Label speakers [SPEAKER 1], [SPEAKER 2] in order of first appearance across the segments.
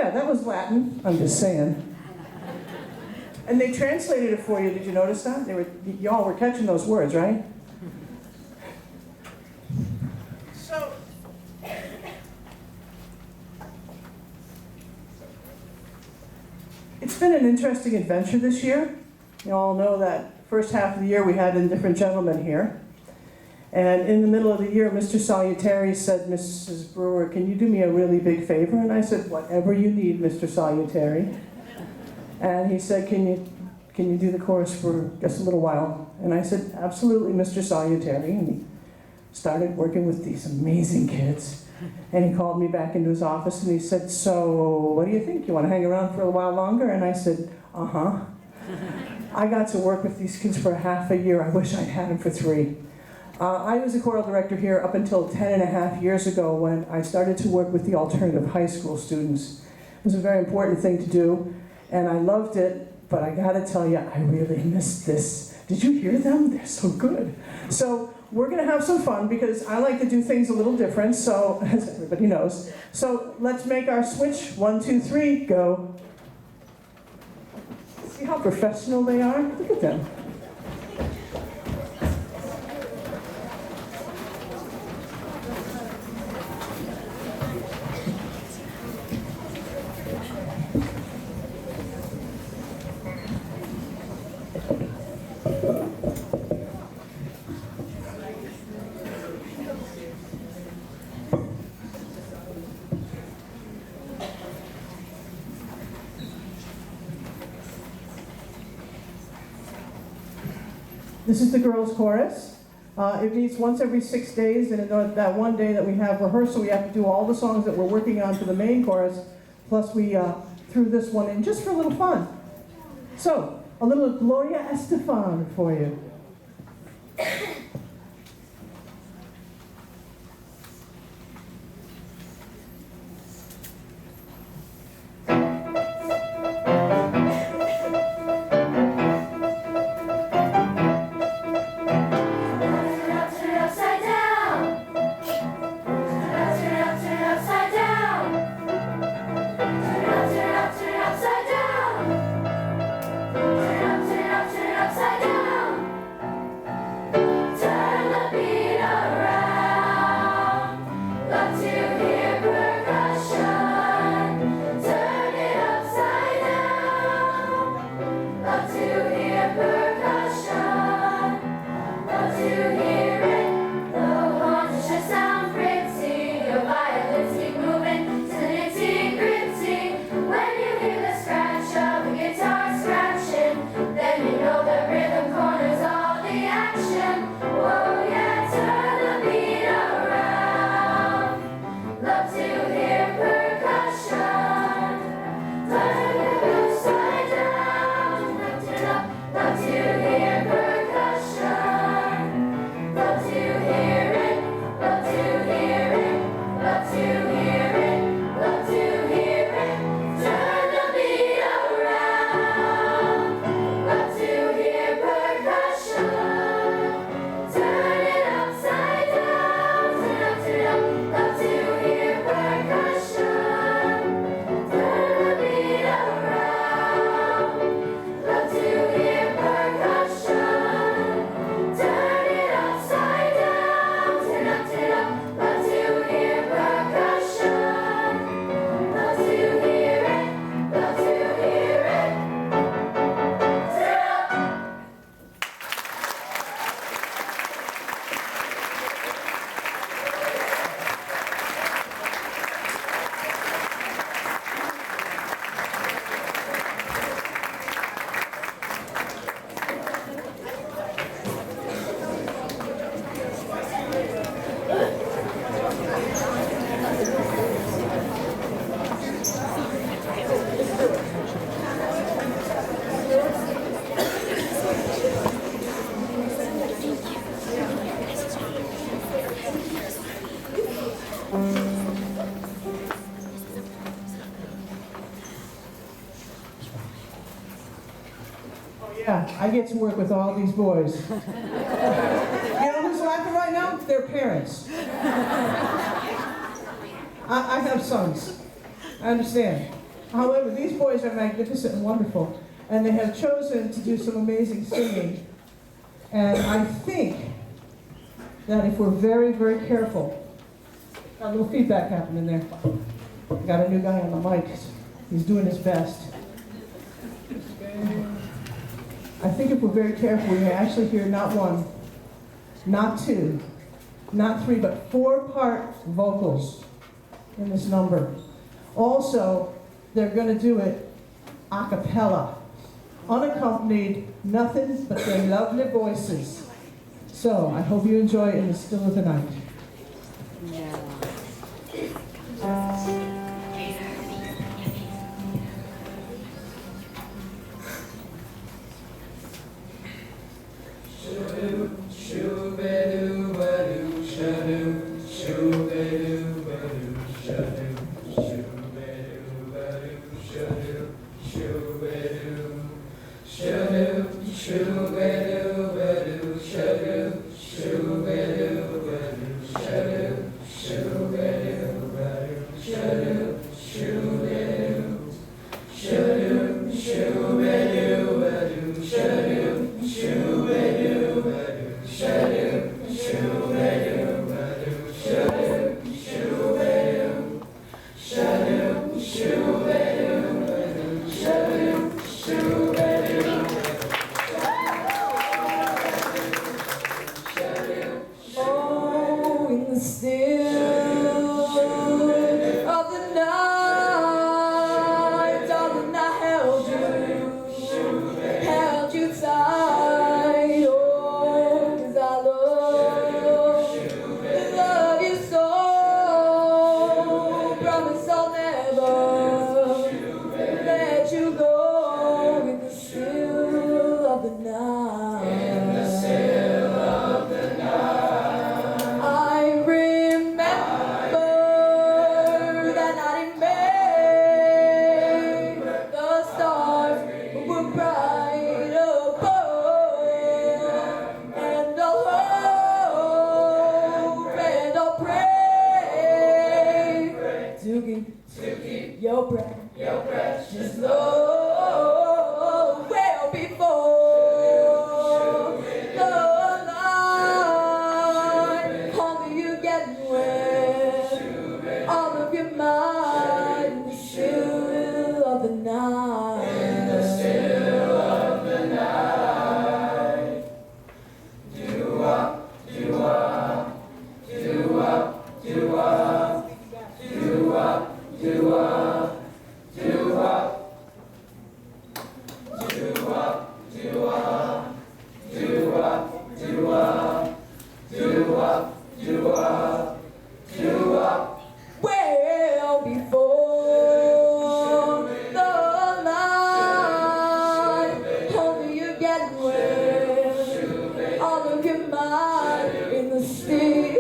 [SPEAKER 1] Yeah, that was Latin, I'm just saying. And they translated it for you, did you notice that? Y'all were catching those words, right? So, it's been an interesting adventure this year. You all know that first half of the year we had a different gentleman here. And in the middle of the year, Mr. Salutary said, Mrs. Brewer, can you do me a really big favor? And I said, whatever you need, Mr. Salutary. And he said, can you do the chorus for just a little while? And I said, absolutely, Mr. Salutary. And he started working with these amazing kids. And he called me back into his office and he said, so what do you think? You want to hang around for a while longer? And I said, uh-huh. I got to work with these kids for half a year. I wish I'd had them for 3. I was a choral director here up until 10.5 years ago when I started to work with the alternative high school students. It was a very important thing to do, and I loved it, but I gotta tell you, I really missed this. Did you hear them? They're so good. So we're gonna have some fun because I like to do things a little different, so, as everybody knows. So let's make our switch. 1, 2, 3, go. See how professional they are? Look at them. This is the girls' chorus. It meets once every 6 days, and that one day that we have rehearsal, we have to do all the songs that we're working on for the main chorus, plus we threw this one in just for a little fun. So, a little Gloria Estefan for you. Yeah, I get to work with all these boys. You know who's laughing right now? Their parents. I have sons. I understand. However, these boys are magnificent and wonderful, and they have chosen to do some amazing singing. And I think that if we're very, very careful, got a little feedback happening there. Got a new guy on the mic. He's doing his best. I think if we're very careful, we may actually hear not one, not two, not three, but 4-part vocals in this number. Also, they're going to do it a cappella, unaccompanied, nothing but their lovely voices. So I hope you enjoy it in the still of the night.
[SPEAKER 2] Yeah.
[SPEAKER 3] Your precious Lord, well before the light, only you get wet, all of your mind in the still of the night. In the still of the night, do up, do up, do up, do up, do up, do up. Do up, do up, do up, do up, do up, do up, do up, do up. Well before the light, only you get wet, all of your mind in the still.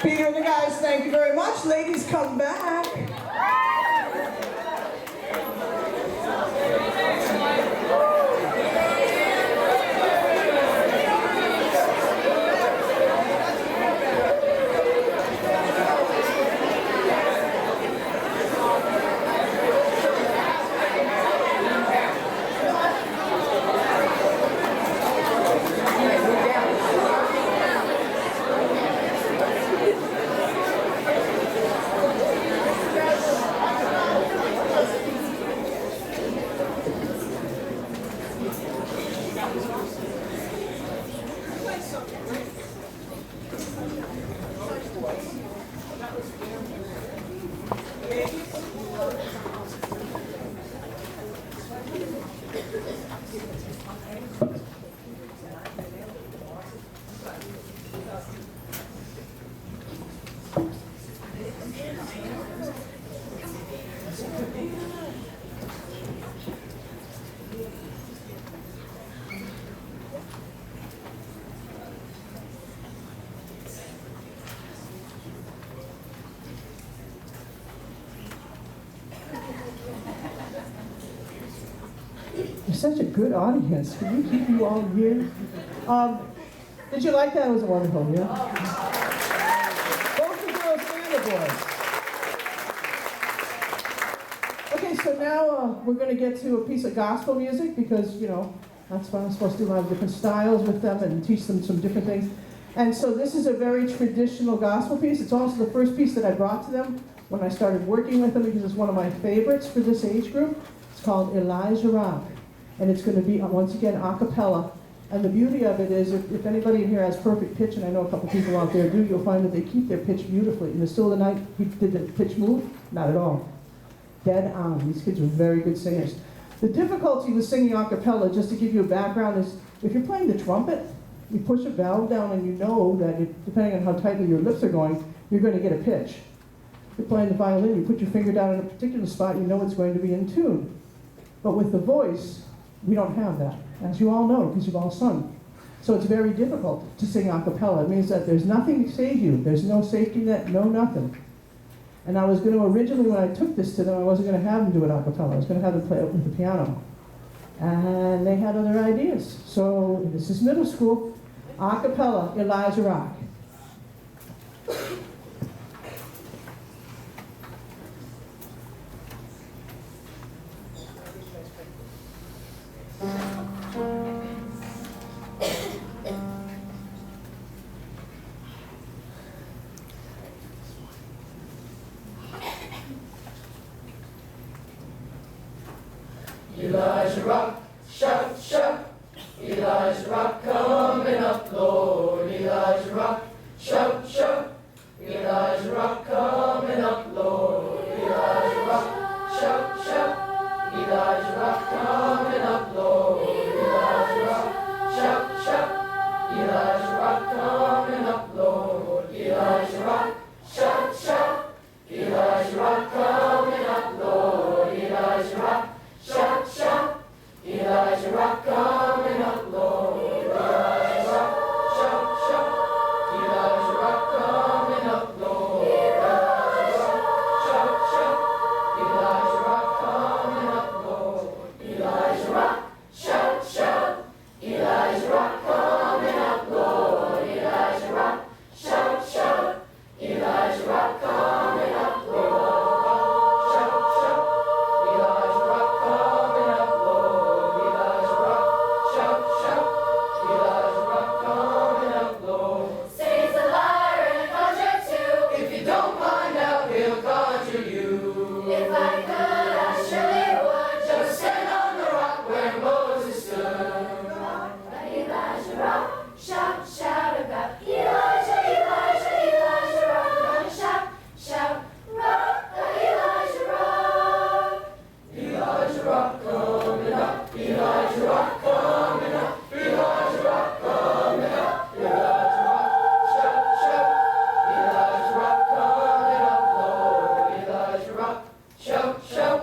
[SPEAKER 1] Peter and the guys, thank you very much. Ladies, come back. You're such a good audience. Can we keep you all here? Did you like that? It was wonderful, yeah? Both the girls and the boys. Okay, so now we're going to get to a piece of gospel music because, you know, that's what I'm supposed to do, a lot of different styles with them and teach them some different things. And so this is a very traditional gospel piece. It's also the first piece that I brought to them when I started working with them because it's one of my favorites for this age group. It's called Elijah Rock. And it's going to be, once again, a cappella. And the beauty of it is, if anybody in here has perfect pitch, and I know a couple people out there do, you'll find that they keep their pitch beautifully. In the still of the night, did the pitch move? Not at all. Dead on. These kids are very good singers. The difficulty with singing a cappella, just to give you a background, is if you're playing the trumpet, you push a valve down and you know that depending on how tightly your lips are going, you're going to get a pitch. If you're playing the violin, you put your finger down in a particular spot, you know it's going to be in tune. But with the voice, we don't have that, as you all know, because you've all sung. So it's very difficult to sing a cappella. It means that there's nothing to save you. There's no safety net, no nothing. And I was going to originally, when I took this to them, I wasn't going to have them do it a cappella. I was going to have them play it with the piano. And they had other ideas. So this is middle school, a cappella, Elijah Rock.
[SPEAKER 3] Elijah Rock, shout, shout. Elijah Rock coming up, Lord. Elijah Rock, shout, shout. Elijah Rock coming up, Lord. Elijah Rock, shout, shout. Elijah Rock coming up, Lord. Elijah Rock, shout, shout. Elijah Rock coming up, Lord. Elijah Rock, shout, shout. Elijah Rock coming up, Lord. Elijah Rock, shout, shout. Elijah Rock coming up, Lord. Elijah Rock, shout, shout. Elijah Rock coming up, Lord. Elijah Rock, shout, shout. Elijah Rock coming up, Lord. Elijah Rock, shout, shout. Elijah Rock coming up, Lord. Elijah Rock, shout, shout. Elijah Rock coming up, Lord. Shout, shout. Elijah Rock coming up, Lord. Elijah Rock, shout, shout. Elijah Rock coming up, Lord. Satan's a liar and a conjure too. If you don't find out, he'll conjure you. If I could, I surely would. Just stand on the rock where Moses stood. Elijah Rock, shout, shout about Elijah, Elijah, Elijah Rock. Gonna shout, shout, rock, Elijah Rock. Elijah Rock coming up, Elijah Rock coming up, Elijah Rock coming up, Elijah Rock, shout, shout, Elijah Rock coming up, Lord. Elijah Rock, shout, shout,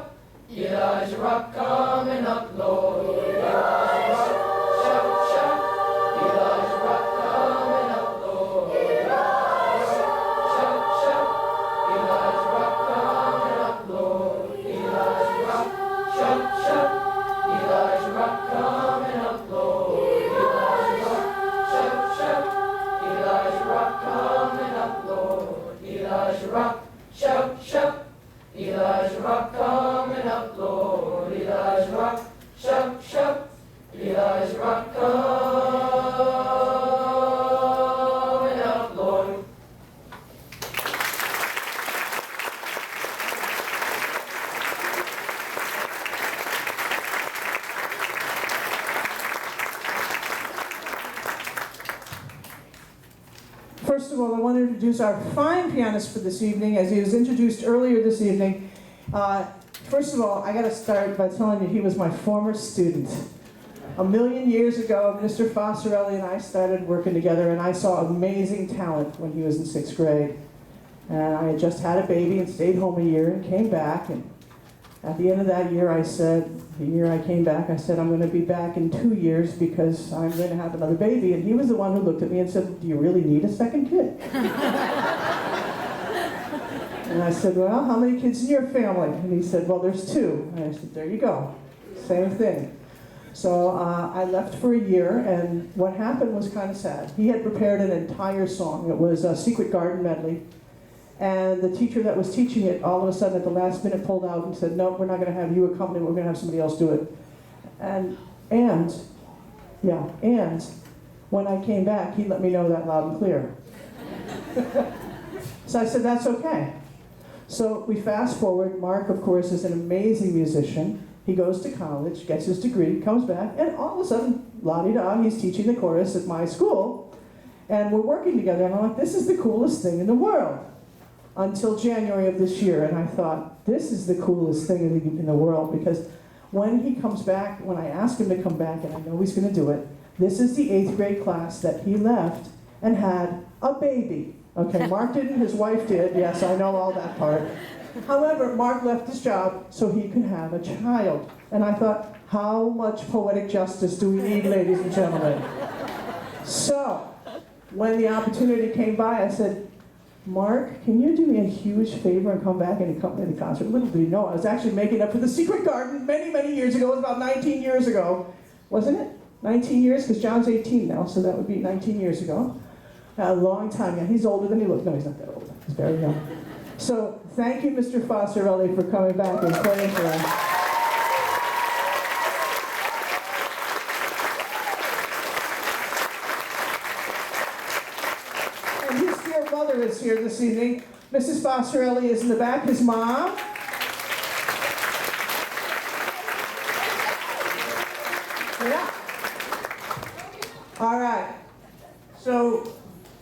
[SPEAKER 3] Elijah Rock coming up, Lord. Elijah Rock, shout, shout, Elijah Rock coming up, Lord. Elijah Rock, shout, shout, Elijah Rock coming up, Lord. Elijah Rock, shout, shout, Elijah Rock coming up, Lord. Elijah Rock, shout, shout, Elijah Rock coming up, Lord. Elijah Rock, shout, shout, Elijah Rock coming up, Lord. Elijah Rock, shout, shout, Elijah Rock coming up, Lord.
[SPEAKER 1] First of all, I want to introduce our fine pianist for this evening, as he was introduced earlier this evening. First of all, I got to start by telling you he was my former student. A million years ago, Mr. Fossarelli and I started working together, and I saw amazing talent when he was in 6th grade. And I had just had a baby and stayed home a year and came back. And at the end of that year, I said, the year I came back, I said, I'm going to be back in 2 years because I'm going to have another baby. And he was the one who looked at me and said, do you really need a second kid? And I said, well, how many kids in your family? And he said, well, there's 2. And I said, there you go. Same thing. So I left for a year, and what happened was kind of sad. He had prepared an entire song. It was a Secret Garden medley. And the teacher that was teaching it, all of a sudden at the last minute, pulled out and said, "No, we're not going to have you accompany, we're going to have somebody else do it." And when I came back, he let me know that loud and clear. So I said, "That's okay." So we fast forward. Mark, of course, is an amazing musician. He goes to college, gets his degree, comes back, and all of a sudden, la-di-da, he's teaching the chorus at my school. And we're working together, and I'm like, this is the coolest thing in the world. Until January of this year, and I thought, this is the coolest thing in the world, because when he comes back, when I ask him to come back, and I know he's going to do it, this is the 8th grade class that he left and had a baby. Okay, Mark didn't, his wife did, yes, I know all that part. However, Mark left his job so he could have a child. And I thought, how much poetic justice do we need, ladies and gentlemen? So, when the opportunity came by, I said, "Mark, can you do me a huge favor and come back and accompany the concert?" Little did he know, I was actually making up for the Secret Garden many, many years ago. It was about 19 years ago. Wasn't it? 19 years? Because John's 18 now, so that would be 19 years ago. A long time. Yeah, he's older than he looks. No, he's not that old. He's very young. So, thank you, Mr. Fossarelli, for coming back and playing for us. And his dear mother is here this evening. Mrs. Fossarelli is in the back, his mom. Yeah. All right. So,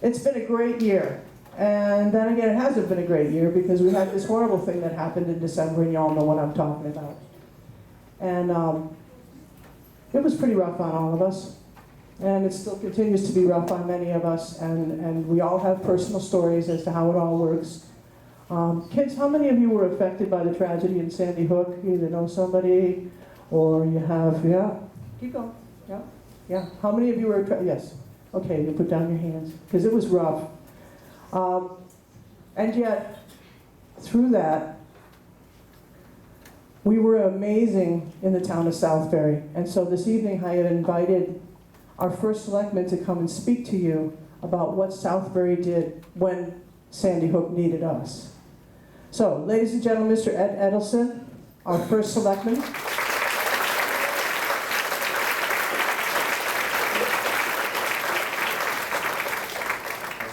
[SPEAKER 1] it's been a great year. And then again, it hasn't been a great year because we had this horrible thing that happened in December, and you all know what I'm talking about. And it was pretty rough on all of us. And it still continues to be rough on many of us. And we all have personal stories as to how it all works. Kids, how many of you were affected by the tragedy in Sandy Hook? You either know somebody or you have, yeah? Keep going. Yeah? Yeah. How many of you were, yes? Okay, you put down your hands. Because it was rough. And yet, through that, we were amazing in the town of Southbury. And so this evening I had invited our first selectman to come and speak to you about what Southbury did when Sandy Hook needed us. So, ladies and gentlemen, Mr. Ed Edelson, our first selectman.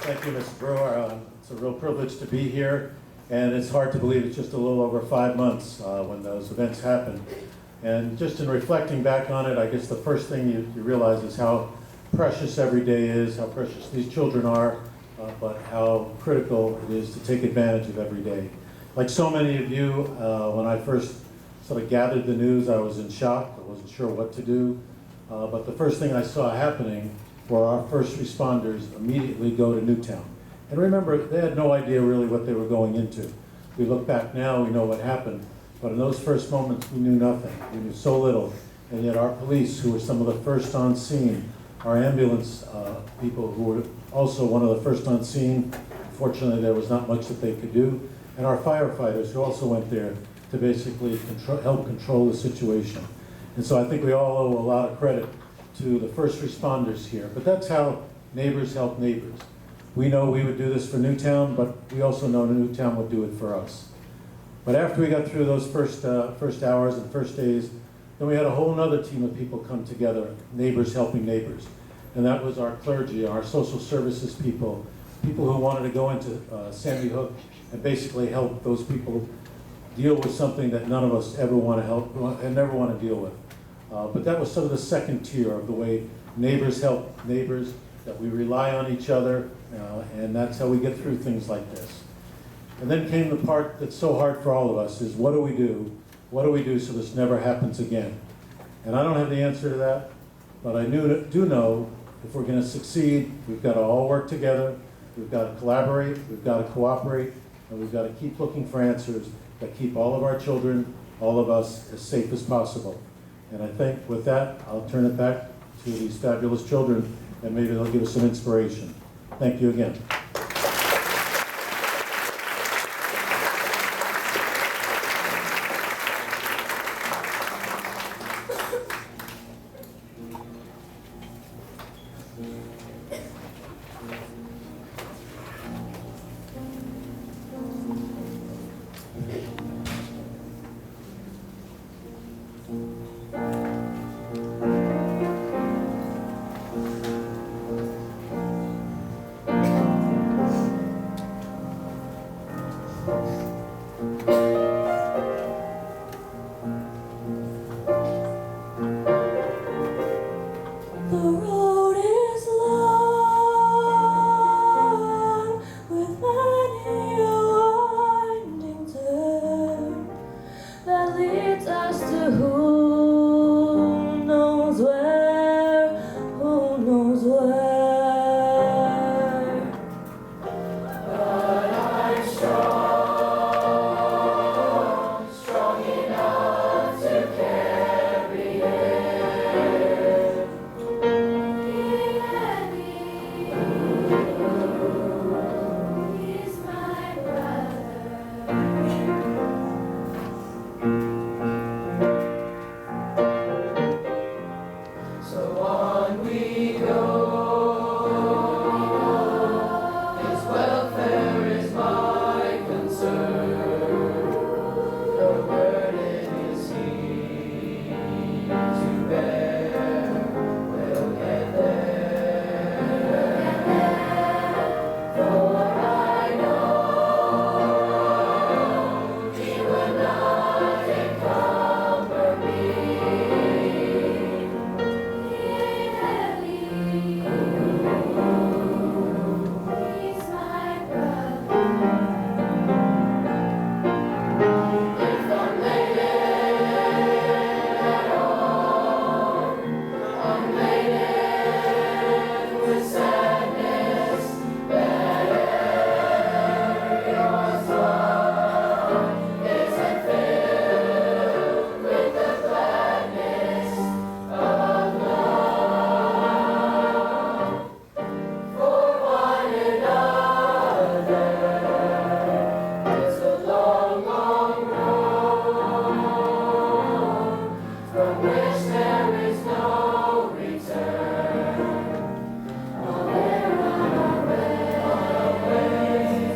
[SPEAKER 4] Thank you, Mr. Brewer. It's a real privilege to be here, and it's hard to believe it's just a little over 5 months when those events happened. And just in reflecting back on it, I guess the first thing you realize is how precious every day is, how precious these children are, but how critical it is to take advantage of every day. Like so many of you, when I first sort of gathered the news, I was in shock. I wasn't sure what to do. But the first thing I saw happening were our first responders immediately go to Newtown. And remember, they had no idea really what they were going into. We look back now, we know what happened. But in those first moments, we knew nothing. We knew so little. And yet our police, who were some of the first on scene, our ambulance people who were also one of the first on scene, unfortunately there was not much that they could do, and our firefighters who also went there to basically help control the situation. And so I think we all owe a lot of credit to the first responders here. But that's how neighbors help neighbors. We know we would do this for Newtown, but we also know Newtown would do it for us. But after we got through those first hours and first days, then we had a whole other team of people come together, neighbors helping neighbors. And that was our clergy, our social services people, people who wanted to go into Sandy Hook and basically help those people deal with something that none of us ever want to help and never want to deal with. But that was sort of the second tier of the way neighbors help neighbors, that we rely on each other, and that's how we get through things like this. And then came the part that's so hard for all of us, is what do we do? What do we do so this never happens again? And I don't have the answer to that, but I do know if we're going to succeed, we've got to all work together, we've got to collaborate, we've got to cooperate, and we've got to keep looking for answers that keep all of our children, all of us, as safe as possible. And I think with that, I'll turn it back to these fabulous children, and maybe they'll give us some inspiration. Thank you again.
[SPEAKER 3] The road is long with many a winding turn that leads us to who knows where, who knows where. But I'm strong, strong enough to carry it. He's my brother. So on we go. His welfare is my concern. No burden is he to bear. We'll get there. For I know he will not encumber me. He's my brother. If I'm laden at all, I'm laden with sadness. Better yours one isn't filled with the gladness of love for one another. It's a long, long road from which there is no return. While we're on our way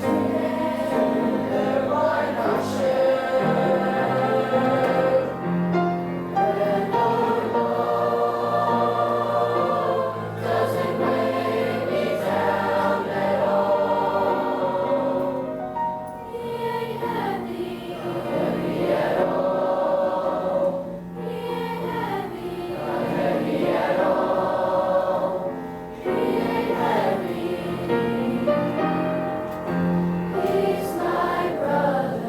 [SPEAKER 3] to there, why not share? And our Lord doesn't weigh me down at all. He ain't heavy at all. He ain't heavy at all. He ain't heavy. He's my brother.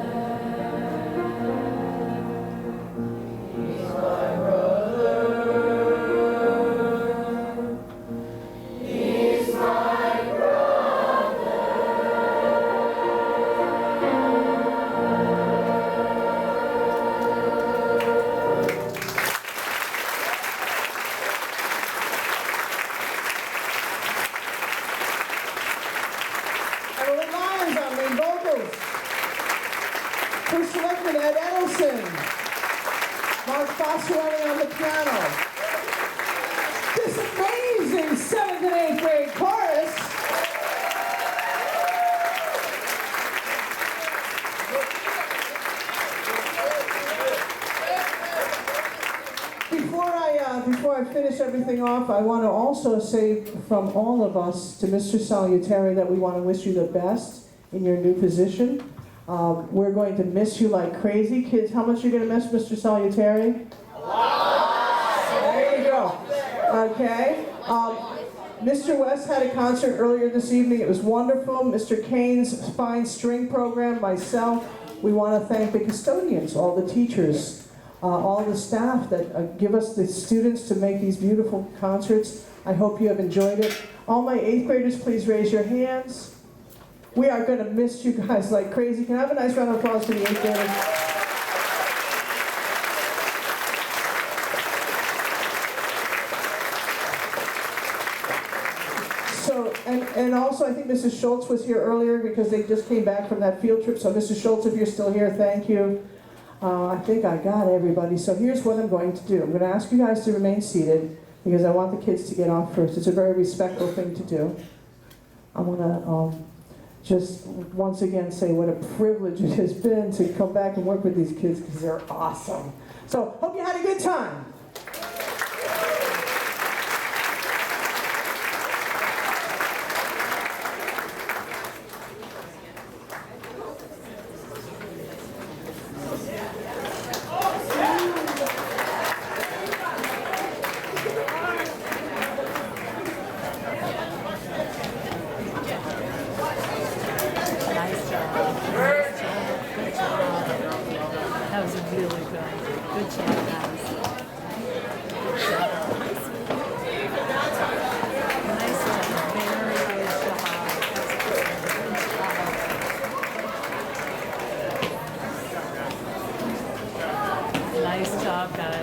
[SPEAKER 3] He's my brother. He's my brother.
[SPEAKER 1] And the Lions on lead vocals. First Selectman Ed Edelson. Mark Fossarelli on the piano. This amazing 7th and 8th grade chorus. Before I finish everything off, I want to also say from all of us to Mr. Salutari that we want to wish you the best in your new position. We're going to miss you like crazy. Kids, how much are you going to miss Mr. Salutari? A lot! There you go. Okay. Mr. West had a concert earlier this evening. It was wonderful. Mr. Kane's fine string program, myself. We want to thank the custodians, all the teachers, all the staff that give us the students to make these beautiful concerts. I hope you have enjoyed it. All my 8th graders, please raise your hands. We are going to miss you guys like crazy. Can I have a nice round of applause for the 8th graders? So, and also I think Mrs. Schultz was here earlier because they just came back from that field trip. So Mrs. Schultz, if you're still here, thank you. I think I got everybody. So here's what I'm going to do. I'm going to ask you guys to remain seated because I want the kids to get off first. It's a very respectful thing to do. I'm going to just once again say what a privilege it has been to come back and work with these kids because they're awesome. So hope you had a good time.
[SPEAKER 2] Nice job. Nice job. Good job. That was really good. Good job, guys. Good job. Nice job. Very good job. Nice job, guys.